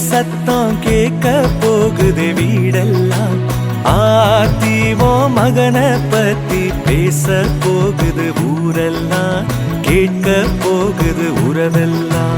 சத்தம் கேட்க போகுது வீடெல்லாம். ஆத்திவோ மகனை பத்தி பேச போகுது ஊரெல்லாம், கேட்க போகுது உறவெல்லாம்.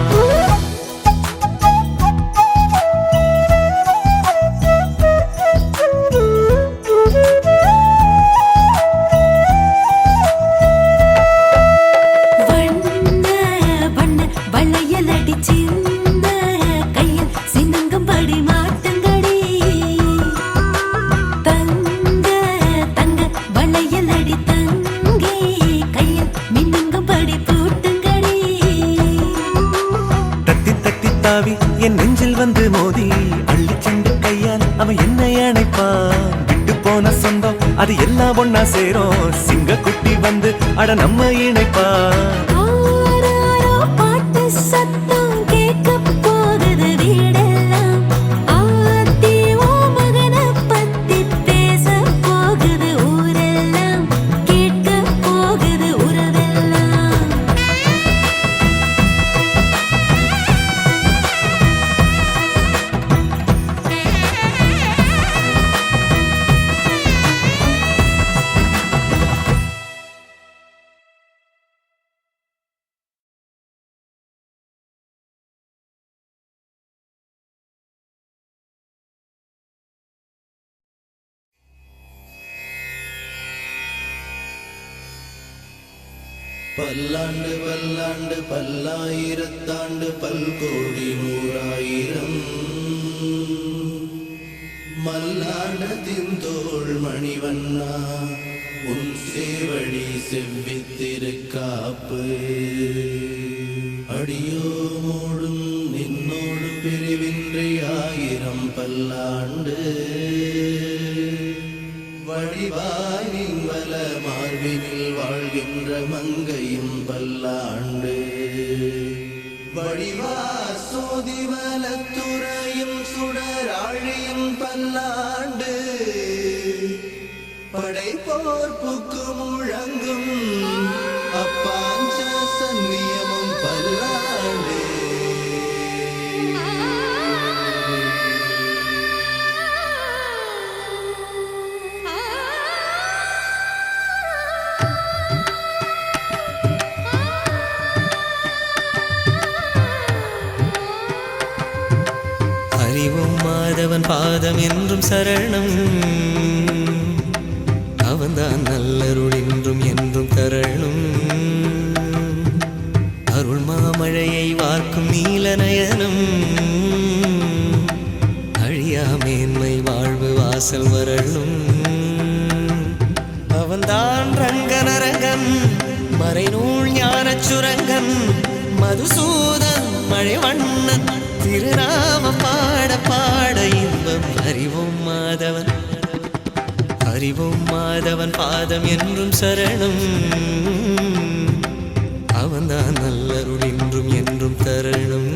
என் நெஞ்சில் வந்து மோதி அள்ளி சென்று கையால் அவன் என்னை அணைப்பான். விட்டு போன சொந்தம் அது எல்லாம் ஒன்னா சேரும், சிங்க குட்டி வந்து அட நம்ம இணைப்பான். பல்லாண்டு பல்லாண்டு பல்லாயிரத்தாண்டு பல்கோடி நூறாயிரம் மல்லாண்டத்தின் தோள் மணிவண்ணா உன் சேவடி செவ்வித்திருக்காப்பு. அடியோ மூடும் நின்னோடு பிரிவின்றி ஆயிரம் பல்லாண்டு வடிவாய் நின்வல மார்பினில் வாழ்கின்ற மங்கையும் பல்லாண்டு. வடிவா சோதிவலத்துறையும் சுடராழியும் பல்லாண்டு. படைப்போர்ப்புக்கு முழங்கும் அப்பாஞ்ச சன்னியமும் பல்லாண்டு. அறிவும் மாதவன் பாதம் என்றும் சரணம், அவன்தான் நல்லருள் என்றும் என்றும் தரணும். அருள் மாமழையை வார்க்கும் நீலநயனம், அழியா மேன்மை வாழ்வு வாசல் வரணும். அவன்தான் ரங்கனரங்கன் மறைநூல் ஞானச் சுரங்கன், மதுசூதன் மழைவண்ணன் திருநாமம் பாட பாட இன்பம். அறிவோம் மாதவன், அறிவோம் மாதவன் பாதம் என்றும் சரணம், அவன்தான் நல்லருள் என்றும் என்றும் தரணும்.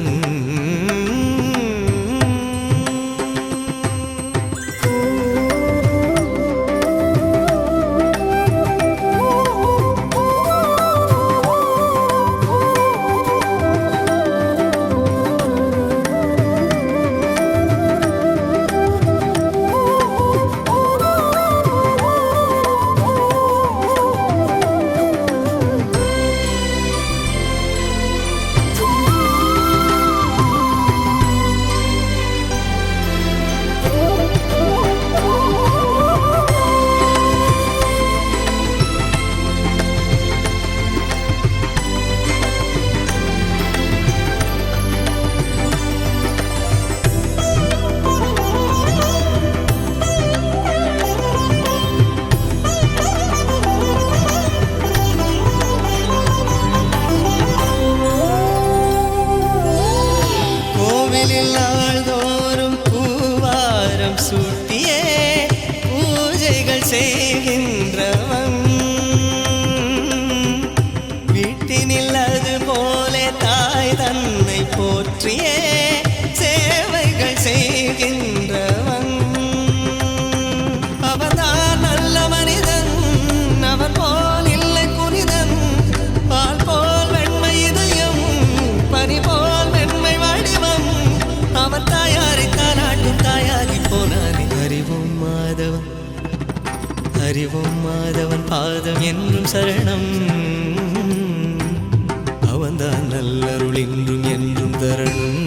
நாள்தோறும் பூவாரம் சூட்டியே பூஜைகள் செய்கின்றவன், வீட்டினில் அது போல தாய் தன்னை போற்றியே சேவைகள் செய்கின்றவன். அவன்தான் நல்ல மனிதன், அவன் போல் இல்லை புனிதன். பால் போல் வெண்மை இதயம், பனி போல் வெண்மை வடிவம், அவன் தாயா அறிவோம் மாதவன் பாதம் என்றும் சரணம். அவன்தான் நல்லருள் இன்றும் என்றும் தரணும்.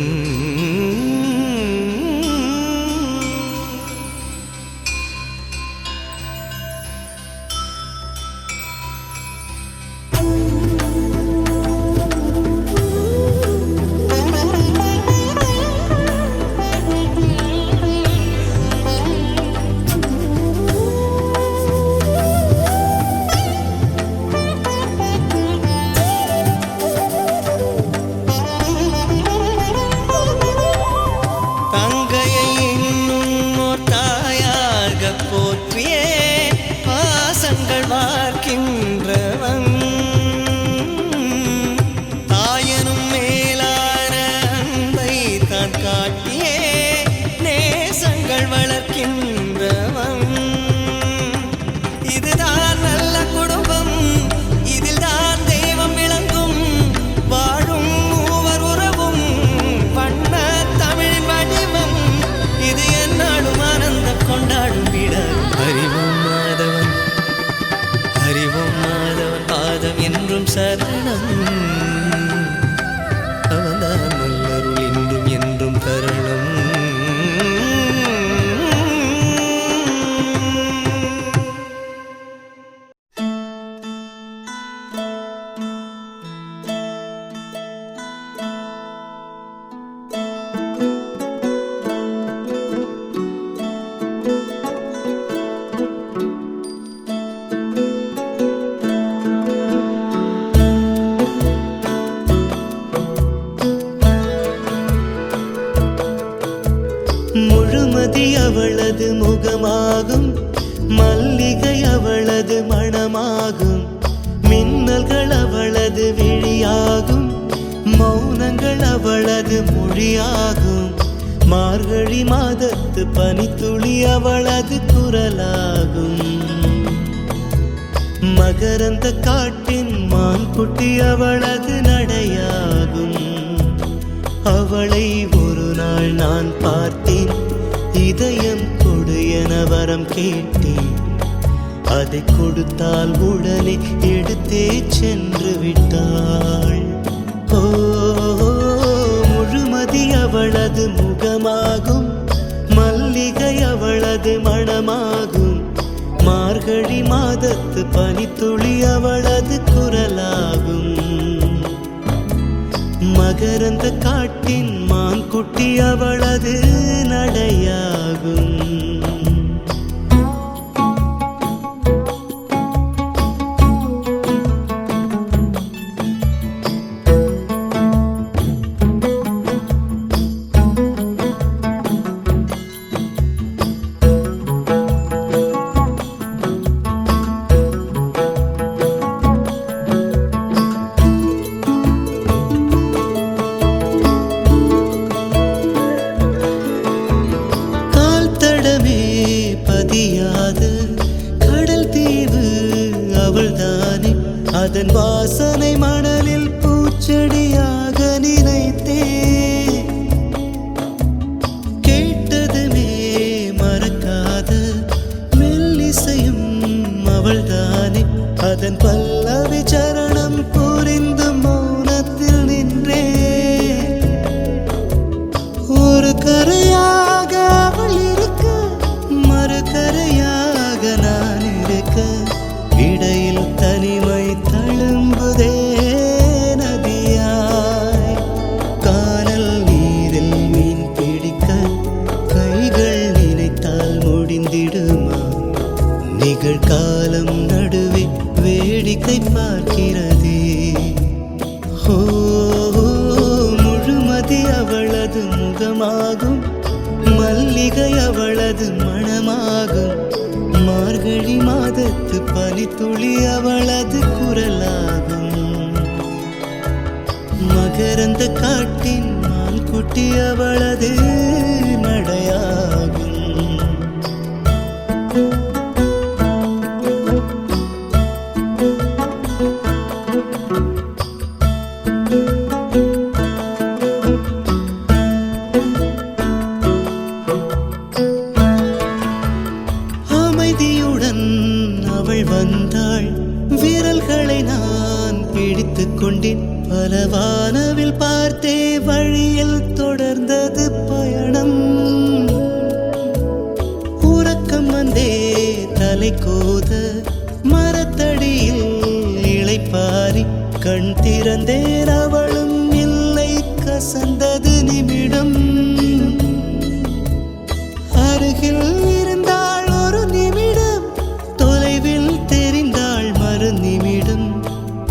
என்றும் சரணம். அவன்தான் நல்லருள் இன்றும் என்றும் தரணும். முழுமதி அவளது முகமாகும், மல்லிகை அவளது மணமாகும், மின்னல்கள் அவளது விழியாகும், மௌனங்கள் அவளது மொழியாகும், மார்கழி மாதத்து பனித்துளி அவளது குரலாகும், மகரந்த காட்டின் மான்குட்டி அவளது நடையாகும். அவளை ஒரு நாள் நான் பார்த்தேன், இதயம் கொடு என வரம் கேட்டேன். அதை கொடுத்தால் உடனே எடுத்தே சென்று விட்டாள். ஓ, முழுமதி அவளது முகமாகும், மல்லிகை அவளது மணமாகும், மார்கழி மாதத்து பனித்துளி அவளது குரலாகும், மகரந்த காட்டின் மான்குட்டி அவளது நடையாகும். கடல் தீவு அவள்தானே, அதன் வாசனை மணலில் பூச்செடியாக நினைத்தே. கேட்டதுமே மறக்காத மெல்லிசையும் அவள்தானே, அதன் பல்லவி சரணம் புரிந்து மௌனத்தில் நின்றே. ஒரு கரையாக அவள் இருக்க, மறுகரையாக நான் இருக்க, இடையில் தனிமை தழும்புதே நதியாய். கானல் நீரில் மீன் பிடிக்க கைகள் நினைத்தால் முடிந்திடுமா? நிகழ்காலம் நடுவே வேடிக்கை பார்க்கிறதே. ஓ, முழுமதி அவளது முகமாகும், மல்லிகை அவளது மணமாகும், மார்கழி மாதத்து பனித்துளி அவளது குரலாகும், மகரந்த காட்டின் மான்குட்டி அவளது நடையாகும். அமைதியுடன் பல வானவில் பார்த்தே வழியில் தொடர்ந்தது பயணம். உறக்கம் வந்தே தலை கோத மரத்தடியில் இளைப்பாரி கண் திறந்தேன் அவளும் இல்லை கசந்தது நிமிடம். அருகில் இருந்தாள் ஒரு நிமிடம், தொலைவில் தெரிந்தாள் மறு நிமிடம்.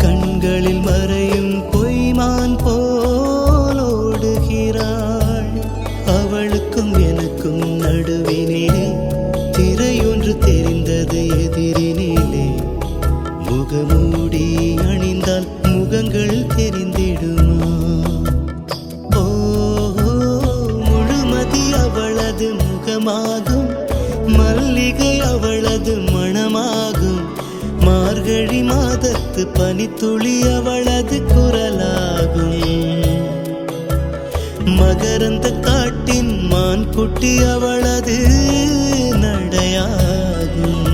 கண்களில் மறையும் பொய்மான் போலோடுகிறாள். அவளுக்கும் எனக்கும் நடுவினிலே திரையொன்று தெரிந்தது எதிரினிலே. முகமூடி அணிந்தால் முகங்கள் தெரிந்திடுமா? ஓ, முழுமதி அவளது முகமாகும், மல்லிகை அவளது மணமாகும். மார்கழி மாதத்து பனித்துளி அவளது குரலாகும். மகரந்த காட்டின் மான் குட்டி அவளது நடையாகும்.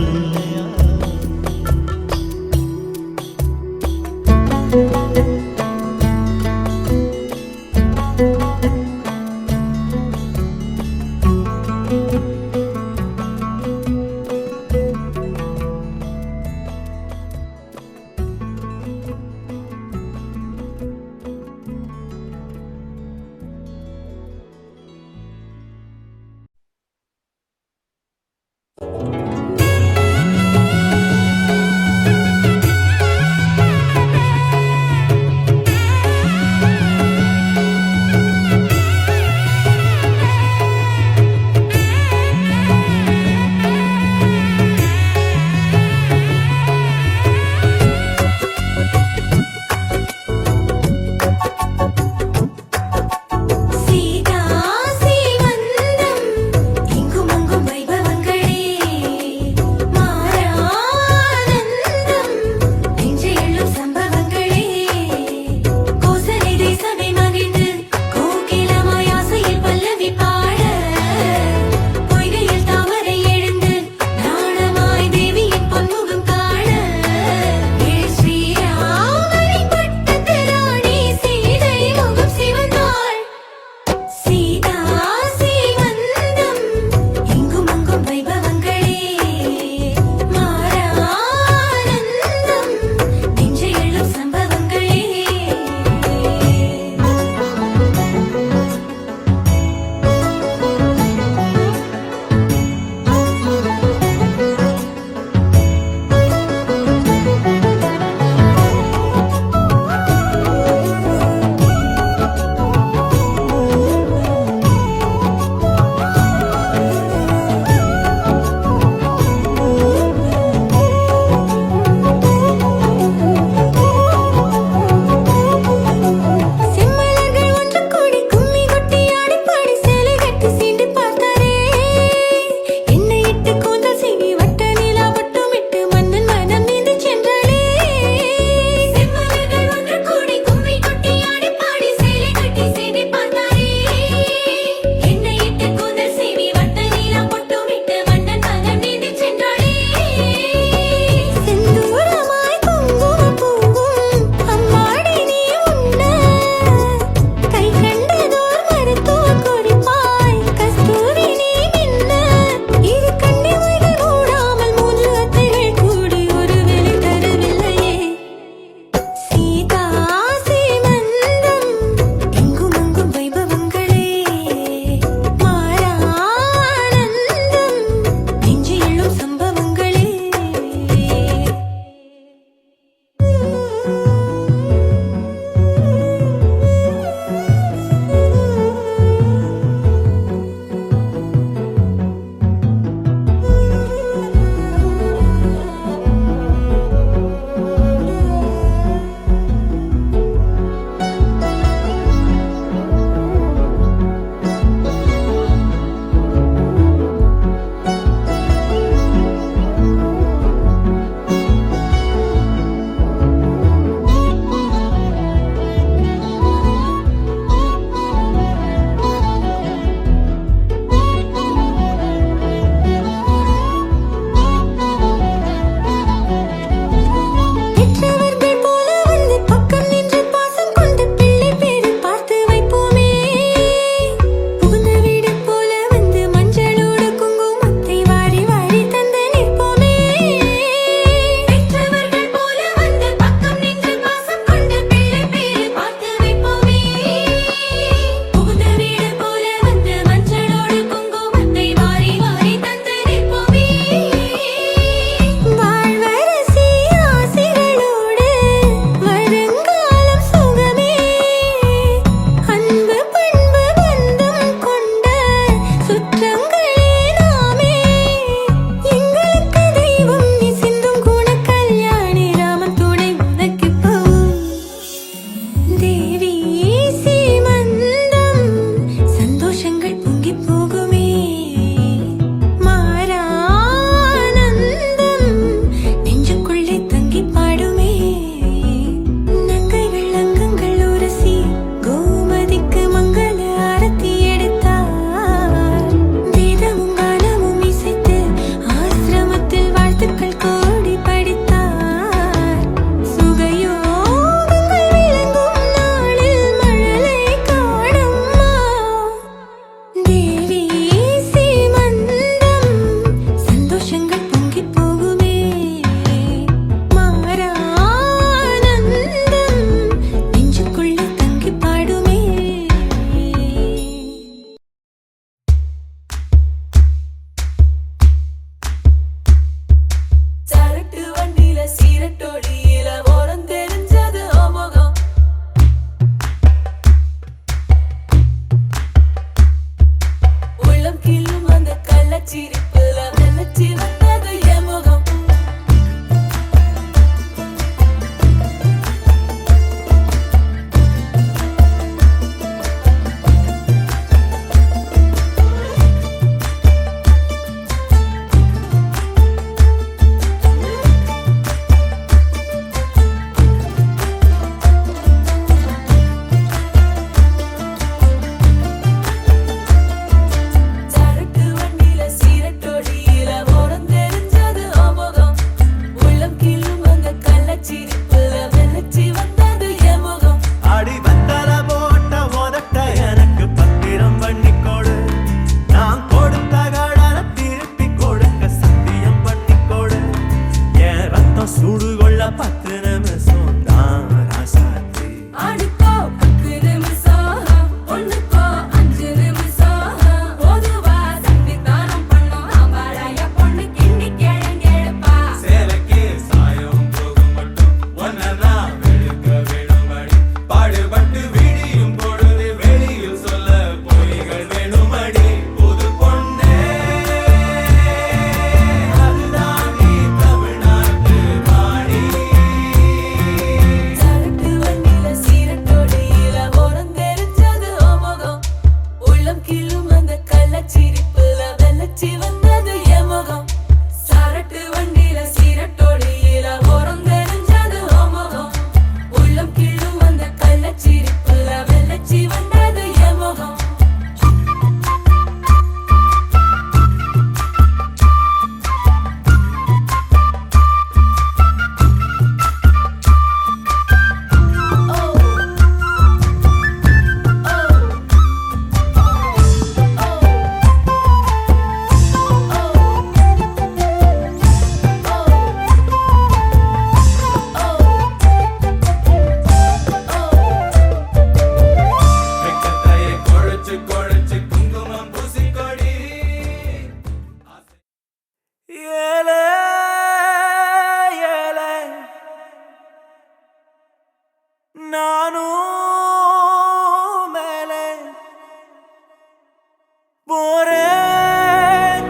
போரே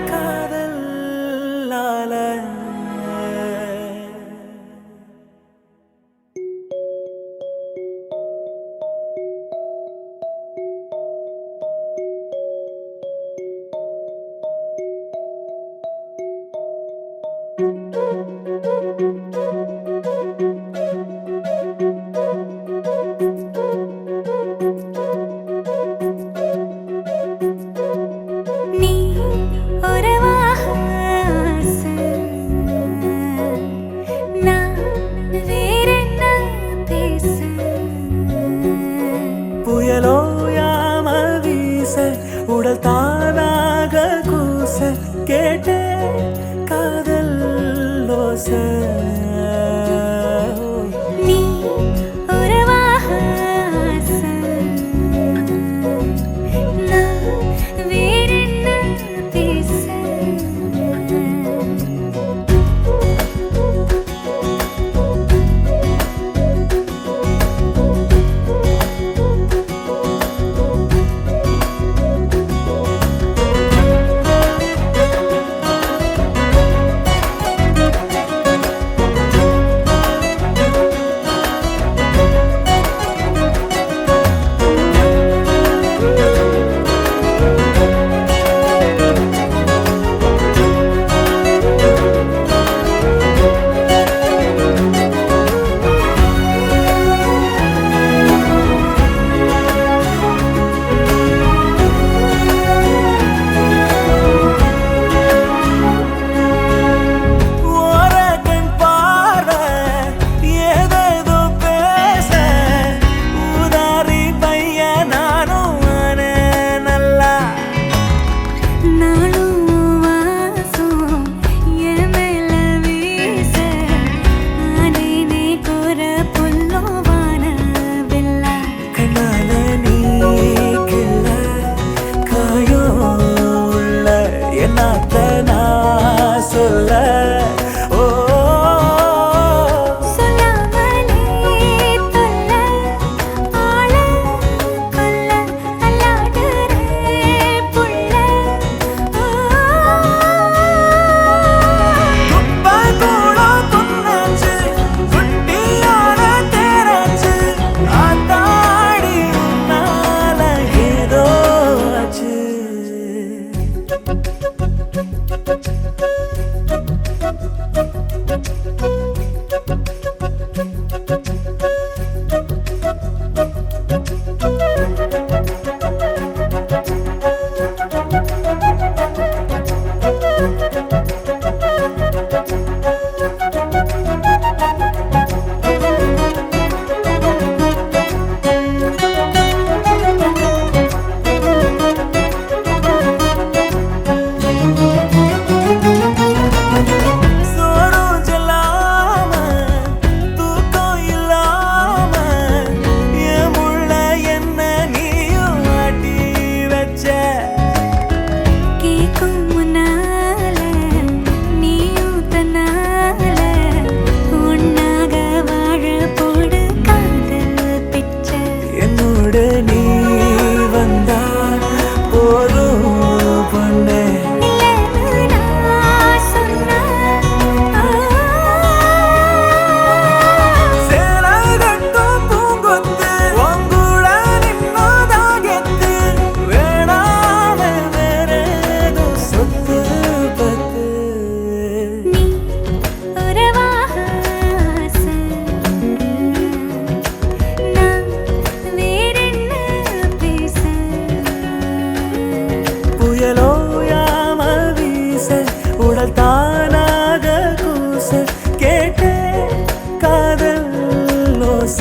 காதலால நீ உறவாக ஆசை. நான் வேறென்ன பேச? புயலோயாம வீச உடல் தானாக கூச கேட்டே காதல் லோச நீ உறவாக ஆசை. நான் வேறென்ன பேச? ஓரகண் பார்வை ஏதேதோ பேச ஊதாரி பையன் நானும் ஆனே நல்லா நாளும் வாசம் என் மேல வீச ஆனேனே கோர புல்லோவான வெள்ளா கண்ணால நீ கிள்ள காயோ உள்ள என்னாத்த நான் சொல்ல ஓ சொல்லாமலே தொல்ல ஆள கொல்ல அல்லாடுறே புள்ள குப்பை கூடம் புண்ணாச்சு குட்டியான தேராச்சு ஆத்தாடி உன்னால ஏதோ ஆச்சு சோறும் சொல்லாம தூக்கம் இல்லாம என் முள்ள என்ன நீயும் ஆட்டி வச்ச கேக்கும் முன்னால நீயும் தன்னால உன்னாக வாழ போடு காதல் பிச்சை என்னோடு நீ வந்தா போதும் பொண்ணே இல்லைன்னு நான் சொன்னா சேலகட்டும் பூங்கொத்து உங்கூட நின்னதான் கெத்து வேணாம வேறேதோ சொத்து பத்து நீ உறவாக ஆசை. நான் வேறென்ன பேச? புயலோயாம வீச உடல் தானாக கூச கேட்டே காதல் லோச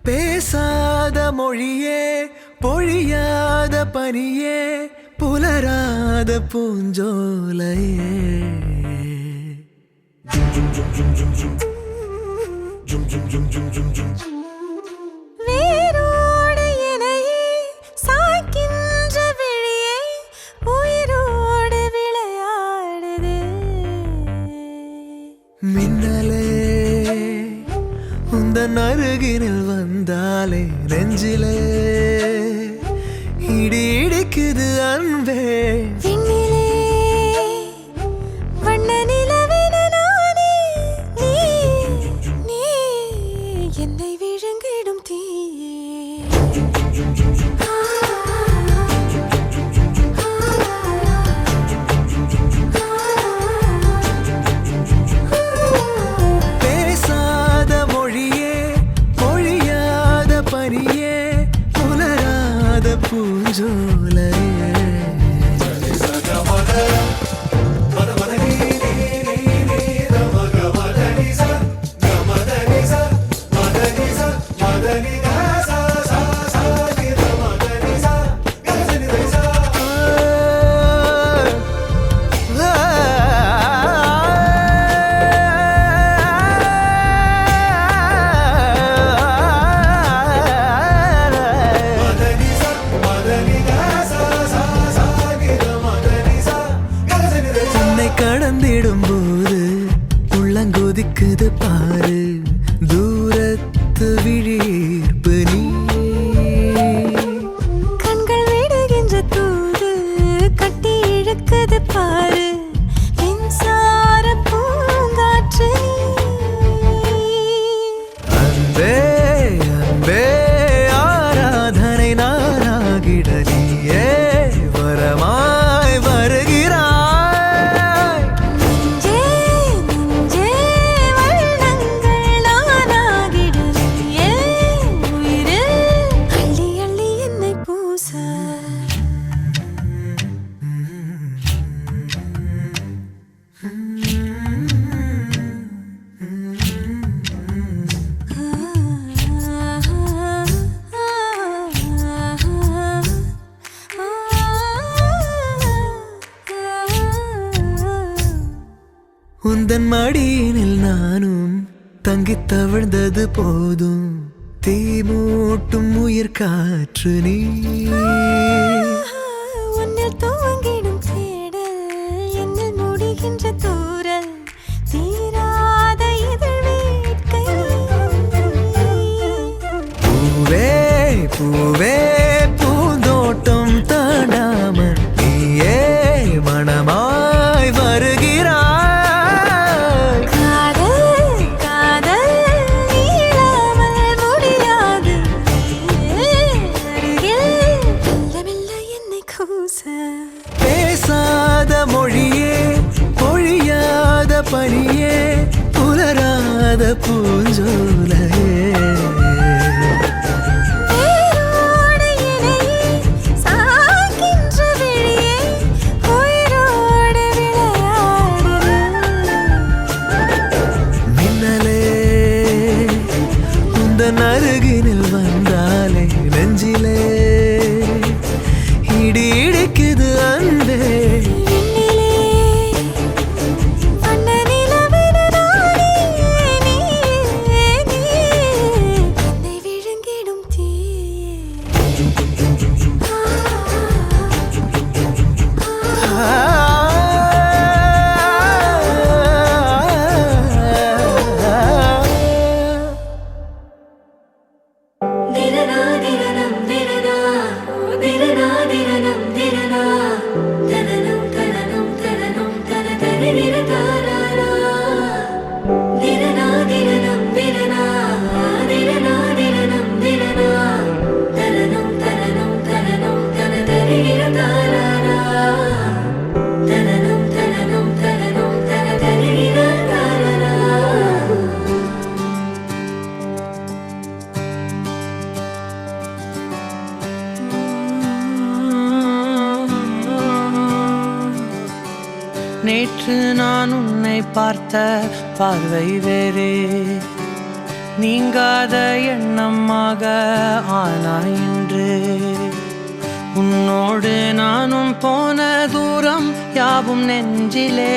பேசாத மொழியே பொழியாத பனியே புலராத பூஞ்சோலையே வேரோடு இணையே சாய்க்கின்ற விழியே உயிரோடு விளையாடுது. மின்னலே உந்தன் அருகினில் வந்தாலே நெஞ்சிலே இடி இடிக்குது அன்பே. விண்ணிலே வண்ண நிலவென நானே, நீ என்னை விழுங்கிடும் தீயே. பேசாத மொழியே பொழியாத பனியே புலராத பூஞ்சோலையே. உன்னை கடந்திடும் போது உள்ளங்கொதிக்குது பாரு, தூரத்து விழியீர்ப்பு நீ. கண்கள் விடுகின்ற தூது கட்டி இழுக்குது பாரு, மின்சார பூங்காற்று நீ. அன்பே அன்பே ஆராதனை நானாகிட நீயே வரமாய் வருகிறாய். நெஞ்சே நெஞ்சே வண்ணங்கள் நானாகிட நீயே உயிரில் அள்ளி அள்ளி என்னை பூச. உந்தன் மடியினில் நானும் தங்கித் தவழ்ந்தது போதும், தீ மூட்டும் உயிர் காற்று நீ. உன்னில் துவங்கிடும் தேடல் என்னில் முடிகின்ற தூரல், தீராத இதழ் வேட்கை. பூவே பூவே பூந்தோட்டம் தாண்டாமல் நீயே மனமாய் வருகிறாய். காதல் காதல் நீளாமல் முடியாது, அருகில் மெல்ல மெல்ல என்னை கூச. பேசாத மொழியே பொழியாத பனியே புலராத பூஞ்சோலையே. வேரோடு இணையே சாய்க்கின்ற விழியே உயிரோடு விளையாடுது. மின்னலே உந்தன் அருகினில் வந்தாலே நெஞ்சிலே இடி இடிக்குது அன்பே. விண்ணிலே வண்ண நிலவென நானே, நீ என்னை விழுங்கிடும் தீயே. திரனா திரனம் திரனா திரனா திரனம் திரனா தனனம் தனனம் தனனம் தன தரிர தாராரா. திரனா திரனம் திரனா திரனா திரனம் திரனா தனனம் தனனம் தனனம் தன தரிர தாராரா. தனனம் தனனம் தனனம் தன தரிர தாராரா. நேற்று நான் உன்னை பார்த்த பார்வை வேறே, நீங்காத எண்ணமாக ஆனாய் இன்று. உன்னோடு நானும் போன தூரம் யாவும் நெஞ்சிலே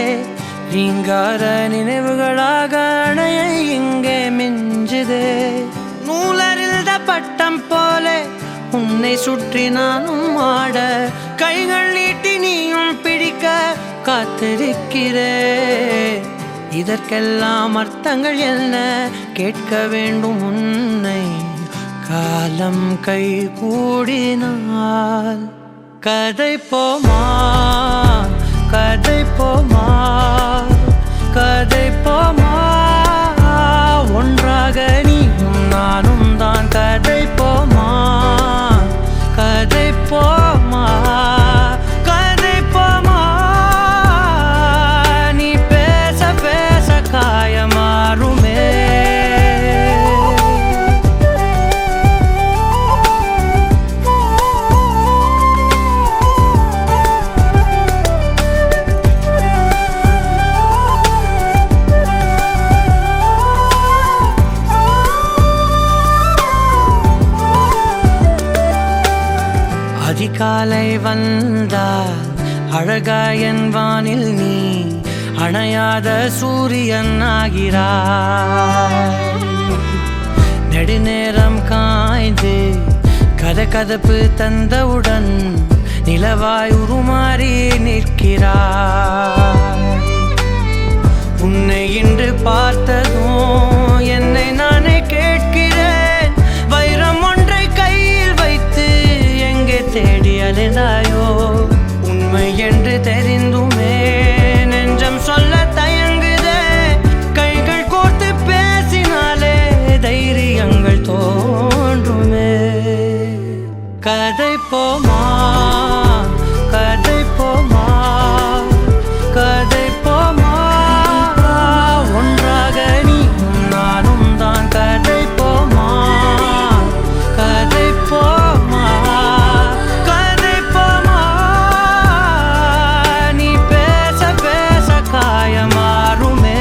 நீங்காத நினைவுகளாக அணைய இங்கே மிஞ்சுதே. நூலறிந்த பட்டம் போல உன்னை சுற்றி நானும் ஆட, கைகள் நீட்டி நீயும் பிடிக்க காத்திருக்கிறே. இதற்கெல்லாம் அர்த்தங்கள் என்ன கேட்க வேண்டும் உன்னை, காலம் கை கூடினால். கதை போமா கதை போமா கதை போமா, ஒன்றாக நீயும் நானும் தான். கதை போமா கதை போமா கதை போமா, நீ பேச பேச காயமாறுமே. அதிகாலை வந்தால் அழகாயன் வானில் நீ அணையாத சூரியன் ஆகிறாய். நெடுநேரம் காய்ந்து கதகதப்பு தந்தவுடன் நிலவாய் உருமாறி நிற்கிறாய். உன்னை இன்று பார்த்ததும் என்னை நானே கேட்கிறேன், வைரம் ஒன்றை கையில் வைத்து எங்கே தேடி அலைந்தாயோ. உண்மை என்று தெரிந்துமே நெஞ்சம் சொல்ல தயங்குதே, கைகள் கோர்த்து பேசினாலே தைரியங்கள் தோன்றுமே. கதை போமா கதை போமா கதை போமா, ஒன்றாக நீயும் நானும் தான். கதை போமா கதை போமா கதை போமா, நீ பேச பேச காயமாறுமே.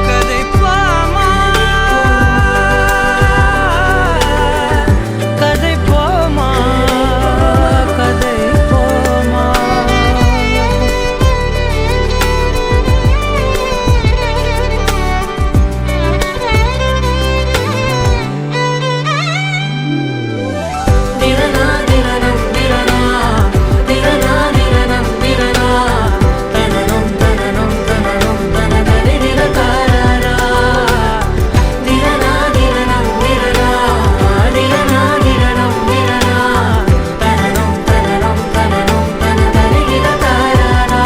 கதை போமா கதை போமா கதை போமா. திரனா திரனம் திரனா திரனா திரனம் திரனா, தனனம் தனனம் தனனம் தனதரி நிரகாரா. திரனா திரனம் திரனா திரனா திரனம் திரனா, தனனம் தனனம் தனனம் தனதரி நிரகாரா.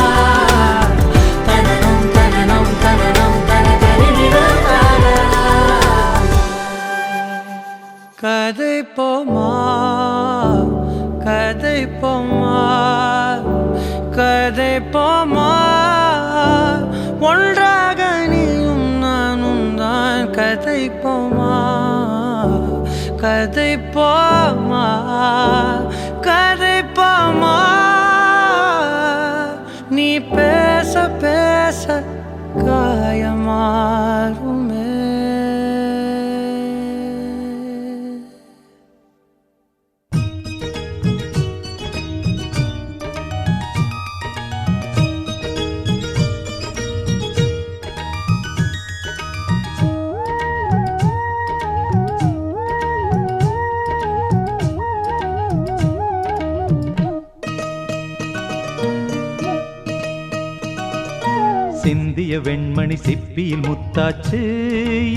தனனம் தனனம் தனனம் தனதரி நிரகாரா. கதை போமா கதை போமா கதை போமா, ஒன்றாக நீயும் நானும் தான். கதை போமா கதை போமா கதை போமா, நீ பேச பேச காயமாறுமே. சிந்திய வெண்மணி சிப்பியில் முத்தாச்சு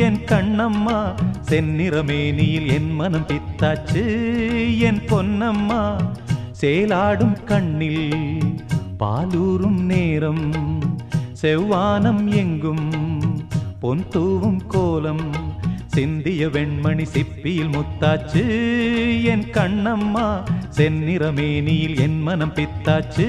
என் கண்ணம்மா, செந்நிறமேனியில் என் மனம் பித்தாச்சு என் பொன்னம்மா. சேலாடும் கண்ணில் பாலூரும் நேரம், செவ்வானம் எங்கும் பொன் தூவும் கோலம். சிந்திய வெண்மணி சிப்பியில் முத்தாச்சு என் கண்ணம்மா, செந்நிறமேனியில் என் மனம் பித்தாச்சு.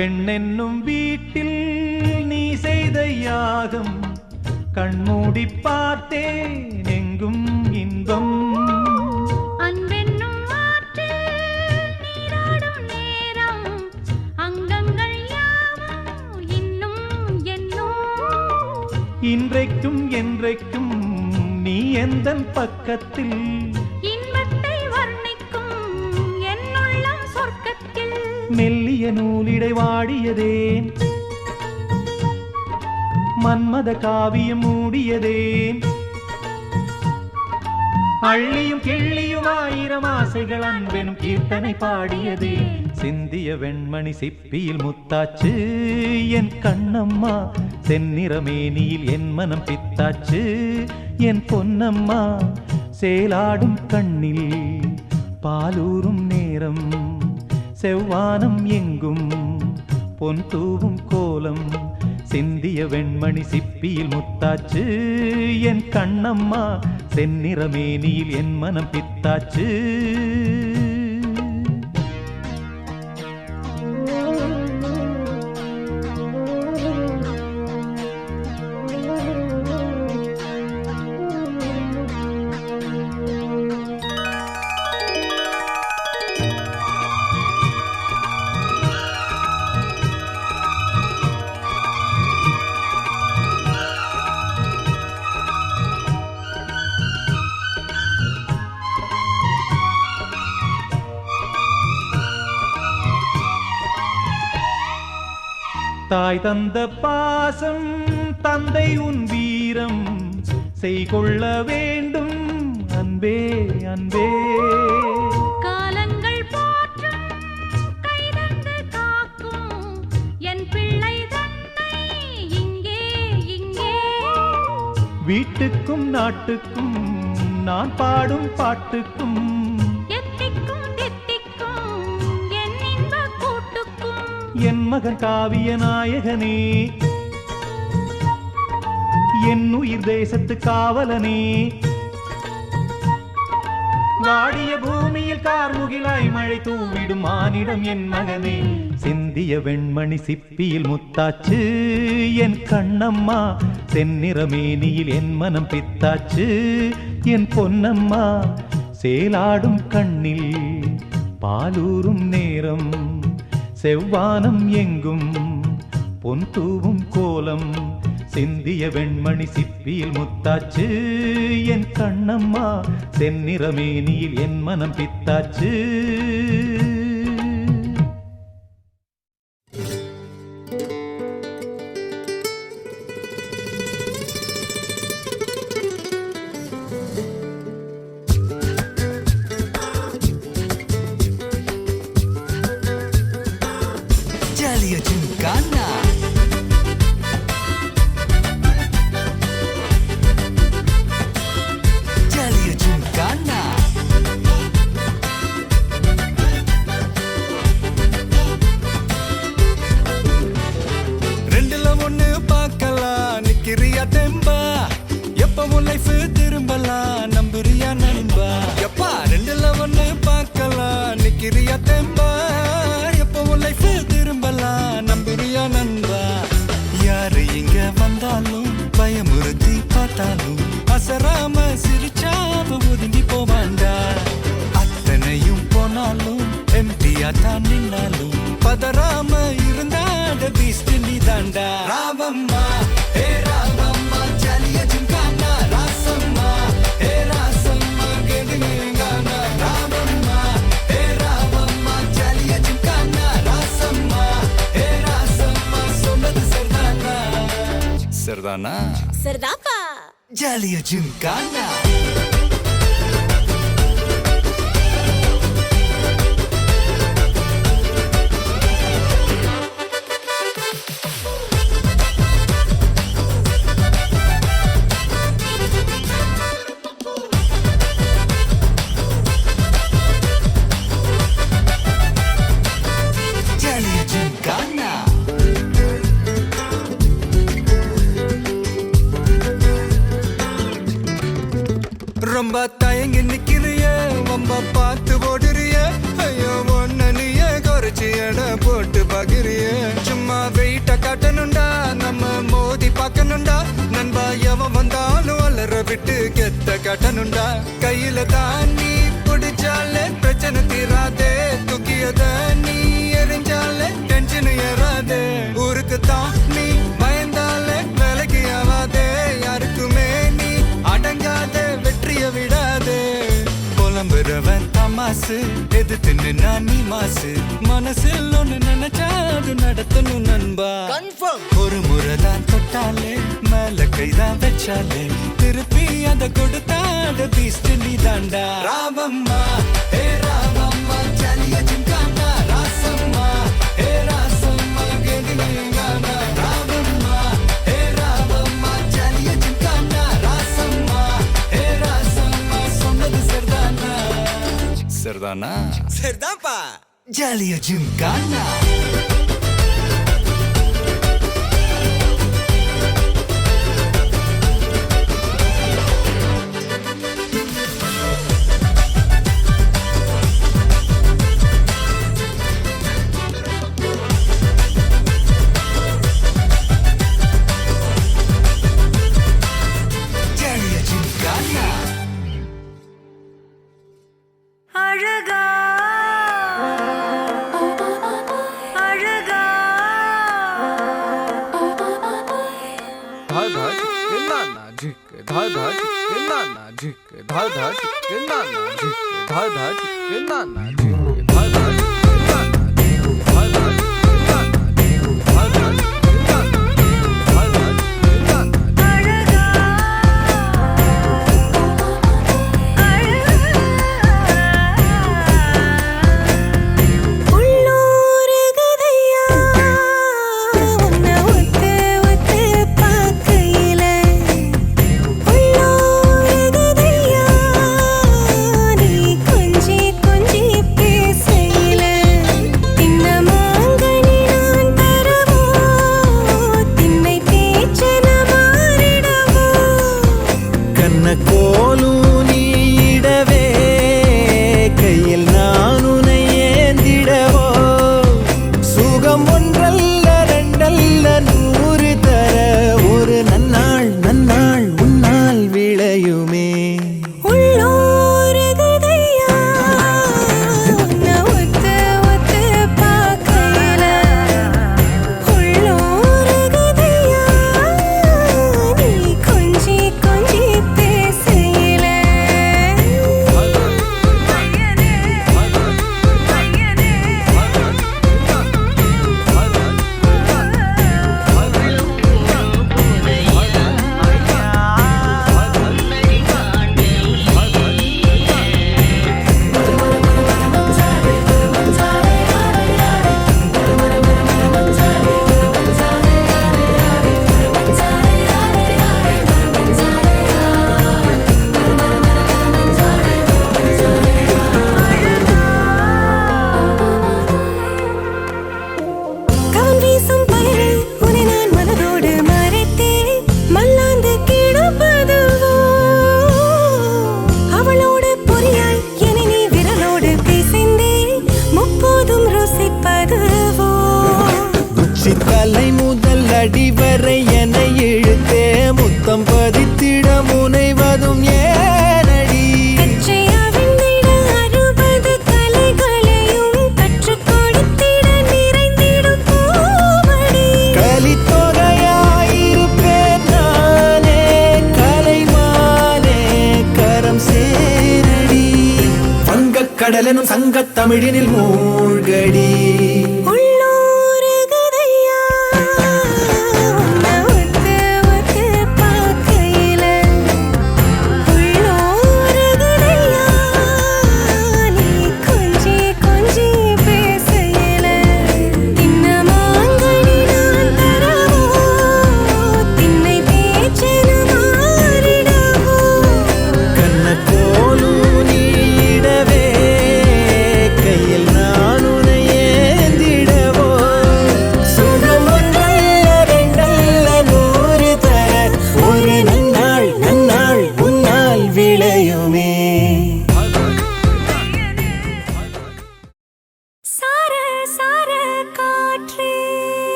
பெண்ணென்னும் வீட்டில் நீ செய்த யாகம் கண்மூடி பார்த்தேன் எங்கும் இன்பம். அன்பென்னும் ஆற்றில் நீராடும் நேரம் அங்கங்கள் யாவும் இன்னும் என்னும். இன்றைக்கும் என்றைக்கும் நீ எந்தன் பக்கத்தில் இன்பத்தை வர்ணிக்கும் என்னுள்ளம் சொர்க்கத்தில். மெல்லிய நூலிடை வாடியதேன் மன்மத காவியம் மூடியதேன். அள்ளியும் கிள்ளியும் ஆயிரம் ஆசைகள் அன்பெனும் கீர்த்தனை பாடியதே. சிந்திய வெண்மணி சிப்பியில் முத்தாச்சு என் கண்ணம்மா, செந்நிறமேனியில் என் மனம் பித்தாச்சு என் பொன்னம்மா. சேலாடும் கண்ணில் பாலூரும் நேரம் செவ்வானம் எங்கும் பொன் தூவும் கோலம். சிந்திய வெண்மணி சிப்பியில் முத்தாச்சு என் கண்ணம்மா, செந்நிறமேனியில் என் மனம் பித்தாச்சு. தாய் தந்த பாசம் தந்தை உன் வீரம் செய்கொள்ள வேண்டும் அன்பே அன்பே. காலங்கள் போற்றும் கைதந்து காக்கும் என் பிள்ளை தன்னை இங்கே இங்கே. வீட்டுக்கும் நாட்டுக்கும் நான் பாடும் பாட்டுக்கும் என் மகன் காவிய நாயகனே, என் உயிர் தேசத்து காவலனே. வாடிய பூமியில் கார்முகிலாய் மழை தூவிடும் மானிடம் என் மகனே. சிந்திய வெண்மணி சிப்பியில் முத்தாச்சு என் கண்ணம்மா, செந்நிறமேனியில் என் மனம் பித்தாச்சு என் பொன்னம்மா. சேலாடும் கண்ணில் பாலூரும் நேரம் செவ்வானம் எங்கும் பொன் தூவும் கோலம். சிந்திய வெண்மணி சிப்பியில் முத்தாச்சு என் கண்ணம்மா, செந்நிறமேனியில் என் மனம் பித்தாச்சு. அசராம சிரிச்சாம ஒதுங்கி போவாண்டா. அத்தனையும் போனாலும் எம்டியா தான் நின்னாலும் பதறாம இருந்தாட பீஸ்ட் நீ தாண்டா. ராவம்மா ஏ ராவம்மா ஜாலிய ஜிங்கானா, ராசம்மா ஏ ராசம்மா கெடுங்கானா. ராவம்மா ஏ ராவம்மா ஜாலிய ஜிங்கானா, ராசம்மா ஏ ராசம்மா சொன்னது சரிதானா சரிதானா சரிதாப்பா. ஜாலிய ஜிங்கானா. ரொம்ப தயங்கி நிக்கிறிய, ரொம்ப பார்த்து ஓடுறிய, ஐயோ ஒன்ன நீயே குறைச்சு வச்சு எடை போட்டு பாக்குறியே சும்மா வெயிட்ட காட்டணும்டா நம்ம மோதி பார்க்கணும்டா நண்பா எவன் வந்தாலும் அலற விட்டு கெத்த காட்டணும்டா கையில தான் நீ பிடிச்சாலே பிரச்சனை தீராதே தூக்கியத நீ எரிஞ்சாலே டென்ஷன் ஏறாதே ஊருக்கு தான் நீ பயந்தாலே வேலைக்கு ஆவாதே யாருக்குமே நீ அடங்காத வெற்றிய விடாதே புலம்புறவன் தமாசு எது தின்னு நான் நீ மாசு மனசில் ஒண்ணு நினைச்சா அது நடத்தணும் நண்பா ஒரு முறைதான் தொட்டாலே மேல கைதான் வச்சாலே திருப்பி அதை கொடுத்தாட பீஸ்ட் நீ தாண்டா ராமம்மா ஏ ராமம்மா ஜாலிய ஜிங்கானா ராசம்மா ஏ ராசம்மா கேதினேங்கானா ராமம்மா ஏ ராமம்மா ஜாலிய ஜிங்கானா ராசம்மா ஏ ராசம்மா சொன்னது சரிதானா சரிதானா சரிதான்ப்பா ஜாலிய ஜிங்கானா அழகா அழகா தலை முதல் அடிவரை என இழுத்தே முத்தம் பதித்திட முனைவதும் ஏனடி கலித்தொகையாயிருப்பேன் நானே கலைமானே கரம் சேரடி வங்கக் கடலெனும் சங்கத் தமிழினில் மூழ்கடி கையில் நான் உன்னை ஏந்தி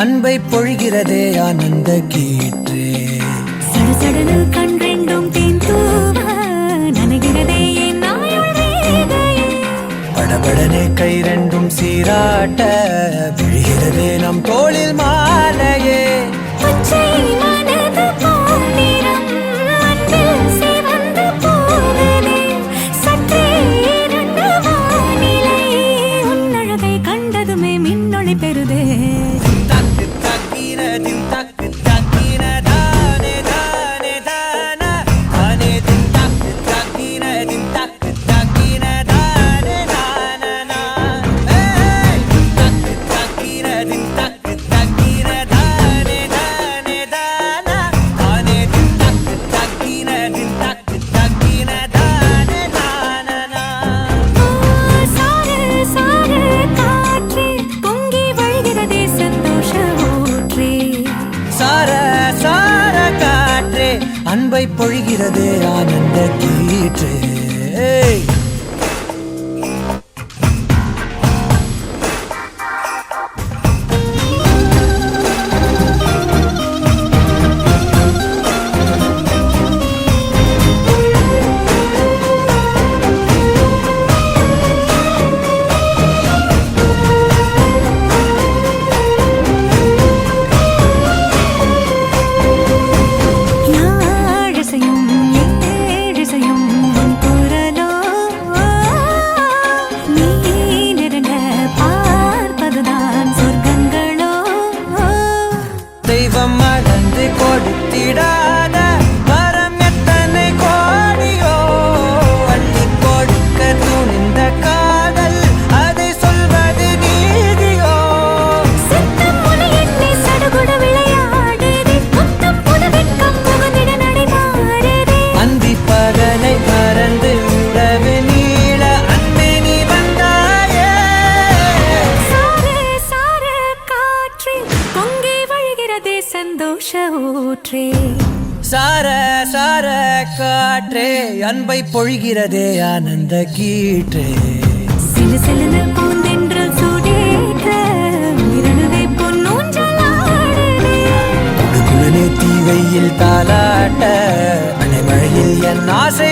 அன்பை பொழிகிறதே ஆனந்த கீற்றே. சடசடனு கண் ரெண்டும் தேன் தூவ நனைகிறதே என் நாயுள் ரேகையே. படபடனே கை ரெண்டும் சீராட்ட விழுகிறதே நம் தோளில் மாலையே. பச்சை மனது பொன்னிறம் அன்பில் சிவந்து போகுதே. சற்றே இருண்ட வானிலை உன் அழகை கண்டதுமே மின்னொளி பெறுதே. தக்கு தக்கின தின் தக்கு தக்கின தானே தானே தான தானே தின் தக்கு தக்கின தின் தக்கு தக்கின தானே தான ஏய் தக்கு தக்கின தின் தக்கு தக்கின தானே தானே தான தானே தின் தக்கு தக்கின தின் தக்கு தக்கின தானே தான. சாரு சாரு காற்றே பொங்கி வழிகிறதே சந்தோஷ ஊற்றே. சார சார காற்றே அன்பை பொழிகிறதே ஆனந்த கீற்றே. யாழிசையும் ஏழிசையும் உன் குரலோ. நீ நெருங்க பார்ப்பதுதான் சொர்க்கங்களோ. தெய்வம் மறந்து கொடுத்திடாத வரம் எத்தனை கோடியோ. அள்ளி கொடுக்க துணிந்த காதல் அதை சொல்வது நீதியோ. சித்தம் முனை எண்ணி சடுகுடு விளையாடுதே. முத்தம் புது வெட்கம் புகுந்திட நடை மாறுதே. அந்தி பகலை மறந்து உறவு நீள அன்பே நீ வந்தாயே. சாரு சாரு காற்றே பொங்கி வழிகிறதே சந்தோஷ ஊற்றே. சார சார காற்றே அன்பை பொழிகிறதே ஆனந்த கீற்றே. சிலு சிலுன்னு பூந்தென்றல் சூடேற்ற உயிரணுவே பொன்னூஞ்சலாடுதே. குழுகுழனே தீவையில் தாலாட்ட அலைமழையில் என் ஆசை